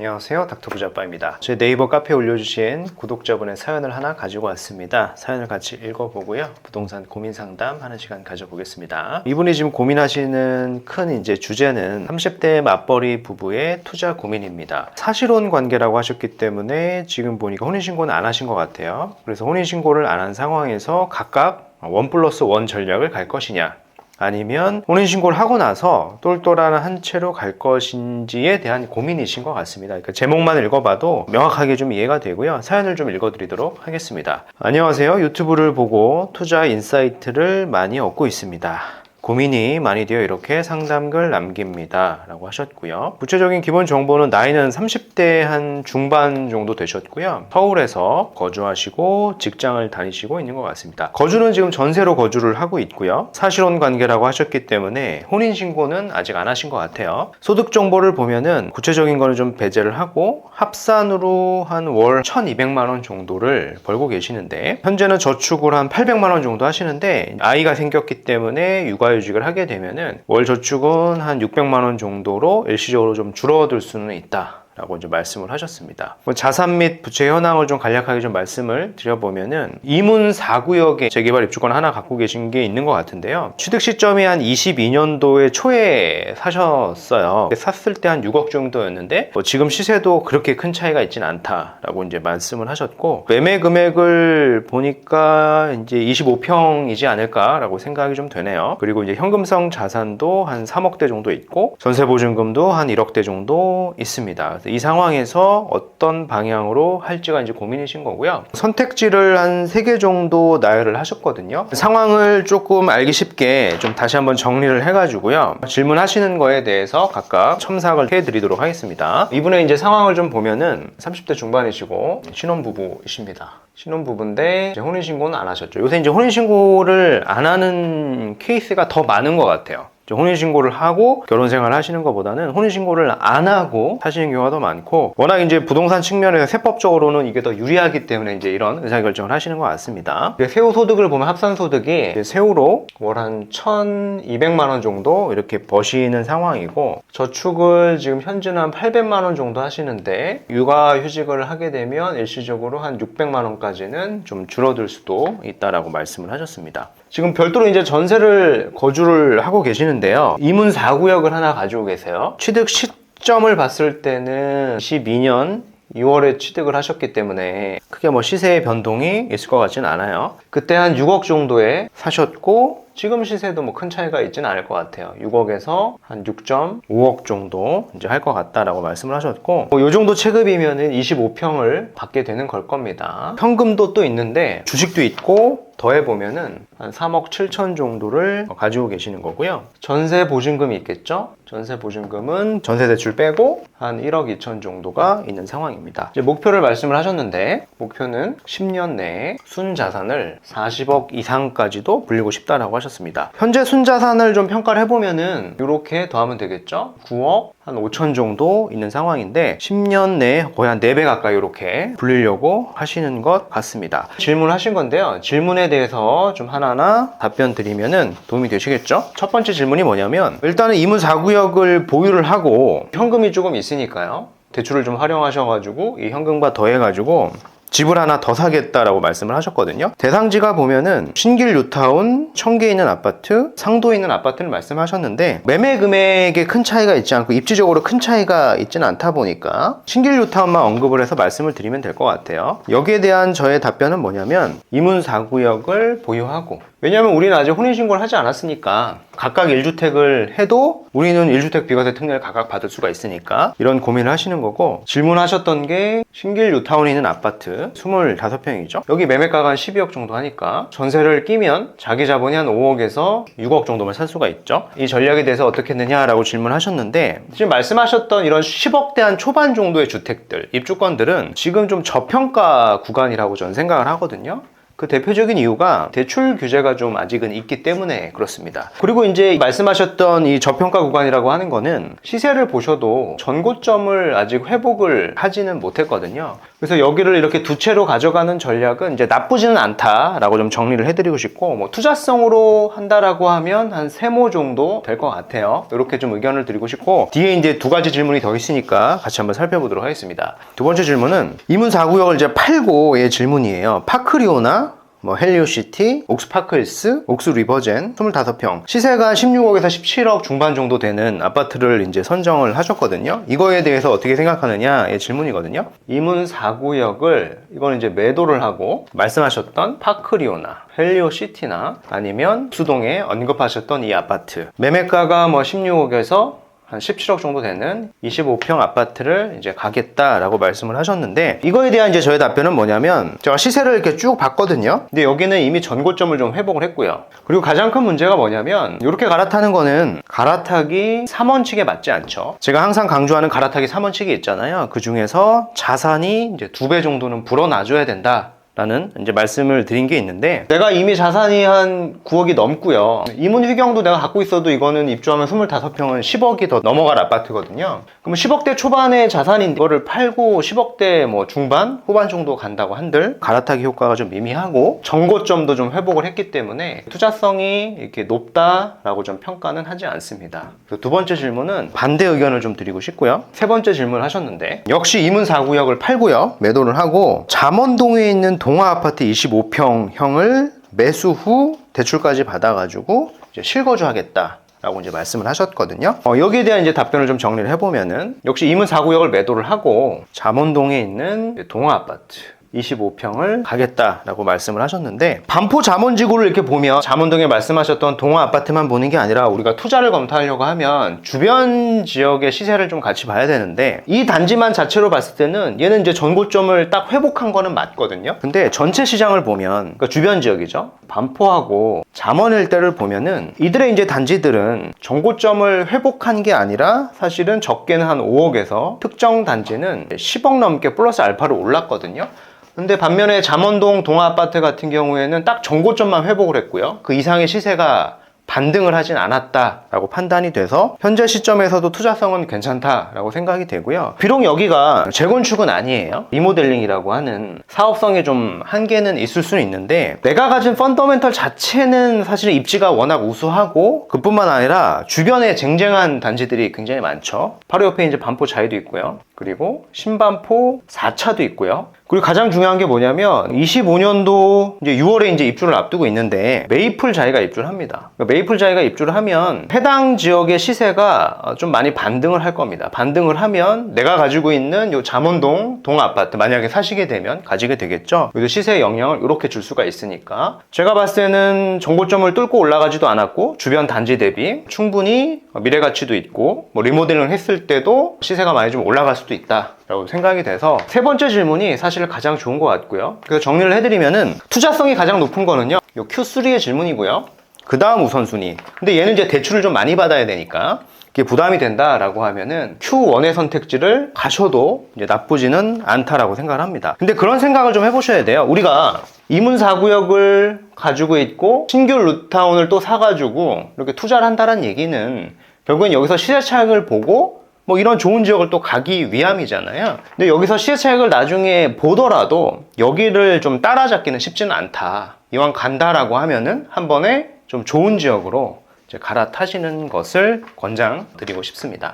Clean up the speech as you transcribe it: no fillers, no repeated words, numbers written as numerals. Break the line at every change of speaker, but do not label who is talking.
안녕하세요, 닥터부자빠입니다. 제 네이버 카페에 올려주신 구독자분의 사연을 하나 가지고 왔습니다. 사연을 같이 읽어보고요, 부동산 고민 상담 하는 시간 가져보겠습니다. 이분이 지금 고민하시는 큰 주제는 30대 맞벌이 부부의 투자 고민입니다. 사실혼 관계라고 하셨기 때문에 지금 보니까 혼인신고는 안 하신 것 같아요. 그래서 혼인신고를 안 한 상황에서 각각 1+1 전략을 갈 것이냐, 아니면 혼인신고를 하고 나서 똘똘한 한 채로 갈 것인지에 대한 고민이신 것 같습니다. 그러니까 제목만 읽어봐도 명확하게 좀 이해가 되고요. 사연을 좀 읽어드리도록 하겠습니다. 안녕하세요. 유튜브를 보고 투자 인사이트를 많이 얻고 있습니다. 고민이 많이 되어 이렇게 상담글 남깁니다 라고 하셨고요. 구체적인 기본 정보는 나이는 30대 한 중반 정도 되셨고요. 서울에서 거주하시고 직장을 다니시고 있는 것 같습니다. 거주는 지금 전세로 거주를 하고 있고요. 사실혼 관계라고 하셨기 때문에 혼인신고는 아직 안 하신 것 같아요. 소득 정보를 보면은 구체적인 거는 좀 배제를 하고 합산으로 한 월 1,200만 원 정도를 벌고 계시는데, 현재는 저축을 한 800만 원 정도 하시는데, 아이가 생겼기 때문에 육아휴직을 하게 되면은 월 저축은 한 600만 원 정도로 일시적으로 좀 줄어들 수는 있다 라고 말씀을 하셨습니다. 자산 및 부채 현황을 좀 간략하게 좀 말씀을 드려보면은 이문 4구역에 재개발 입주권 하나 갖고 계신 게 있는 것 같은데요. 취득 시점이 한 22년도에 초에 사셨어요. 샀을 때 한 6억 정도였는데 지금 시세도 그렇게 큰 차이가 있진 않다라고 말씀을 하셨고, 매매 금액을 보니까 25평이지 않을까라고 생각이 좀 되네요. 그리고 현금성 자산도 한 3억대 정도 있고 전세 보증금도 한 1억대 정도 있습니다. 이 상황에서 어떤 방향으로 할지가 고민이신 거고요. 선택지를 한 3개 정도 나열을 하셨거든요. 상황을 조금 알기 쉽게 좀 다시 한번 정리를 해가지고요, 질문하시는 거에 대해서 각각 첨삭을 해드리도록 하겠습니다. 이분의 상황을 좀 보면은 30대 중반이시고 신혼부부이십니다. 신혼부부인데 혼인신고는 안 하셨죠. 요새 혼인신고를 안 하는 케이스가 더 많은 것 같아요. 혼인신고를 하고 결혼생활 하시는 것보다는 혼인신고를 안 하고 사시는 경우가 더 많고, 워낙 부동산 측면에서 세법적으로는 이게 더 유리하기 때문에 이런 의사결정을 하시는 것 같습니다. 세후 소득을 보면 합산소득이 세후로 월 한 1,200만 원 정도 이렇게 버시는 상황이고, 저축을 지금 현재는 한 800만 원 정도 하시는데 육아휴직을 하게 되면 일시적으로 한 600만 원까지는 좀 줄어들 수도 있다라고 말씀을 하셨습니다. 지금 별도로 전세를 거주를 하고 계시는데요. 이문 4구역을 하나 가지고 계세요. 취득 시점을 봤을 때는 22년 2월에 취득을 하셨기 때문에 크게 시세의 변동이 있을 것 같지는 않아요. 그때 한 6억 정도에 사셨고 지금 시세도 큰 차이가 있지는 않을 것 같아요. 6억에서 한 6.5억 정도 할 것 같다라고 말씀을 하셨고, 이 정도 체급이면은 25평을 받게 되는 걸 겁니다. 현금도 또 있는데 주식도 있고 더해보면은 한 3억 7천 정도를 가지고 계시는 거고요. 전세 보증금이 있겠죠? 전세 보증금은 전세 대출 빼고 한 1억 2천 정도가 있는 상황입니다. 이제 목표를 말씀을 하셨는데, 목표는 10년 내에 순자산을 40억 이상까지도 불리고 싶다라고 하셨습니다. 현재 순자산을 좀 평가를 해보면은 이렇게 더하면 되겠죠? 9억 한 5천 정도 있는 상황인데 10년 내에 거의 한 4배 가까이 이렇게 불리려고 하시는 것 같습니다. 질문하신 건데요, 질문에 대해서 좀 하나하나 답변 드리면은 도움이 되시겠죠? 첫 번째 질문이 뭐냐면, 일단은 이문 4구역을 보유를 하고 현금이 조금 있으니까요, 대출을 좀 활용하셔가지고 이 현금과 더해가지고 집을 하나 더 사겠다라고 말씀을 하셨거든요. 대상지가 보면은 신길 뉴타운, 청계에 있는 아파트, 상도에 있는 아파트를 말씀하셨는데, 매매 금액에 큰 차이가 있지 않고 입지적으로 큰 차이가 있지는 않다 보니까 신길 뉴타운만 언급을 해서 말씀을 드리면 될 것 같아요. 여기에 대한 저의 답변은 뭐냐면, 이문 4구역을 보유하고, 왜냐면 우리는 아직 혼인신고를 하지 않았으니까 각각 1주택을 해도 우리는 1주택 비과세 특례를 각각 받을 수가 있으니까 이런 고민을 하시는 거고, 질문하셨던 게 신길 뉴타운에 있는 아파트 25평이죠. 여기 매매가가 한 12억 정도 하니까 전세를 끼면 자기 자본이 한 5억에서 6억 정도만 살 수가 있죠. 이 전략에 대해서 어떻게 했느냐라고 질문하셨는데, 지금 말씀하셨던 이런 10억대 한 초반 정도의 주택들, 입주권들은 지금 좀 저평가 구간이라고 저는 생각을 하거든요. 그 대표적인 이유가 대출 규제가 좀 아직은 있기 때문에 그렇습니다. 그리고 말씀하셨던 이 저평가 구간이라고 하는 거는 시세를 보셔도 전고점을 아직 회복을 하지는 못했거든요. 그래서 여기를 이렇게 두 채로 가져가는 전략은 이제 나쁘지는 않다라고 좀 정리를 해드리고 싶고, 뭐 투자성으로 한다라고 하면 한 세모 정도 될 것 같아요. 이렇게 좀 의견을 드리고 싶고, 뒤에 이제 두 가지 질문이 더 있으니까 같이 한번 살펴보도록 하겠습니다. 두 번째 질문은 이문 4구역을 이제 팔고의 질문이에요. 파크리오나 뭐 헬리오시티, 옥스파크힐스, 옥스리버젠 25평 시세가 16억에서 17억 중반 정도 되는 아파트를 이제 선정을 하셨거든요. 이거에 대해서 어떻게 생각하느냐의 질문이거든요. 이문 4구역을 이거는 이제 매도를 하고 말씀하셨던 파크리오나 헬리오시티나 아니면 수동에 언급하셨던 이 아파트 매매가가 뭐 16억에서 한 17억 정도 되는 25평 아파트를 이제 가겠다라고 말씀을 하셨는데, 이거에 대한 이제 저의 답변은 뭐냐면, 제가 시세를 이렇게 쭉 봤거든요. 근데 여기는 이미 전고점을 좀 회복을 했고요. 그리고 가장 큰 문제가 뭐냐면, 이렇게 갈아타는 거는 갈아타기 3원칙에 맞지 않죠. 제가 항상 강조하는 갈아타기 3원칙이 있잖아요. 그 중에서 자산이 이제 2배 정도는 불어나줘야 된다 라는 이제 말씀을 드린 게 있는데, 내가 이미 자산이 한 9억이 넘고요. 이문 휘경도 내가 갖고 있어도 이거는 입주하면 25평은 10억이 더 넘어갈 아파트거든요. 그럼 10억대 초반의 자산인 이거를 팔고 10억대 뭐 중반, 후반 정도 간다고 한들 갈아타기 효과가 좀 미미하고 정고점도 좀 회복을 했기 때문에 투자성이 이렇게 높다라고 좀 평가는 하지 않습니다. 두 번째 질문은 반대 의견을 좀 드리고 싶고요. 세 번째 질문을 하셨는데, 역시 이문 4구역을 팔고요. 매도를 하고 잠원동에 있는 동아 아파트 25평형을 매수 후 대출까지 받아가지고 이제 실거주 하겠다 라고 이제 말씀을 하셨거든요. 여기에 대한 이제 답변을 좀 정리를 해보면은, 역시 이문 4구역을 매도를 하고 잠원동에 있는 동아 아파트 25평을 가겠다라고 말씀을 하셨는데, 반포 잠원지구를 이렇게 보면 잠원동에 말씀하셨던 동아 아파트만 보는 게 아니라 우리가 투자를 검토하려고 하면 주변 지역의 시세를 좀 같이 봐야 되는데, 이 단지만 자체로 봤을 때는 얘는 이제 전고점을 딱 회복한 거는 맞거든요. 근데 전체 시장을 보면, 그러니까 주변 지역이죠. 반포하고 잠원 일대를 보면은 이들의 이제 단지들은 전고점을 회복한 게 아니라 사실은 적게는 한 5억에서 특정 단지는 10억 넘게 플러스 알파로 올랐거든요. 근데 반면에 잠원동 동아아파트 같은 경우에는 딱 전고점만 회복을 했고요. 그 이상의 시세가 반등을 하진 않았다라고 판단이 돼서 현재 시점에서도 투자성은 괜찮다라고 생각이 되고요. 비록 여기가 재건축은 아니에요. 리모델링이라고 하는 사업성에 좀 한계는 있을 수는 있는데, 내가 가진 펀더멘털 자체는 사실 입지가 워낙 우수하고, 그뿐만 아니라 주변에 쟁쟁한 단지들이 굉장히 많죠. 바로 옆에 이제 반포 자이도 있고요. 그리고 신반포 4차도 있고요. 그리고 가장 중요한 게 뭐냐면 25년도 이제 6월에 이제 입주를 앞두고 있는데 메이플 자이가 입주를 합니다. 메이플 자이가 입주를 하면 해당 지역의 시세가 좀 많이 반등을 할 겁니다. 반등을 하면 내가 가지고 있는 요 잠원동 동아파트 만약에 사시게 되면 가지게 되겠죠. 그래서 시세의 영향을 이렇게 줄 수가 있으니까, 제가 봤을 때는 정고점을 뚫고 올라가지도 않았고 주변 단지 대비 충분히 미래 가치도 있고, 뭐 리모델링을 했을 때도 시세가 많이 좀 올라갈 수도 있다 라고 생각이 돼서 세 번째 질문이 사실 가장 좋은 것 같고요. 그래서 정리를 해드리면은, 투자성이 가장 높은 거는요, 요 Q3의 질문이고요. 그 다음 우선순위. 근데 얘는 이제 대출을 좀 많이 받아야 되니까 이게 부담이 된다라고 하면은 Q1의 선택지를 가셔도 이제 나쁘지는 않다라고 생각을 합니다. 근데 그런 생각을 좀 해보셔야 돼요. 우리가 이문 4구역을 가지고 있고 신규 루타운을 또 사가지고 이렇게 투자를 한다는 얘기는 결국엔 여기서 시세 차익을 보고 뭐 이런 좋은 지역을 또 가기 위함이잖아요. 근데 여기서 시세 차익을 나중에 보더라도 여기를 좀 따라잡기는 쉽지는 않다. 이왕 간다라고 하면은 한 번에 좀 좋은 지역으로 이제 갈아타시는 것을 권장드리고 싶습니다.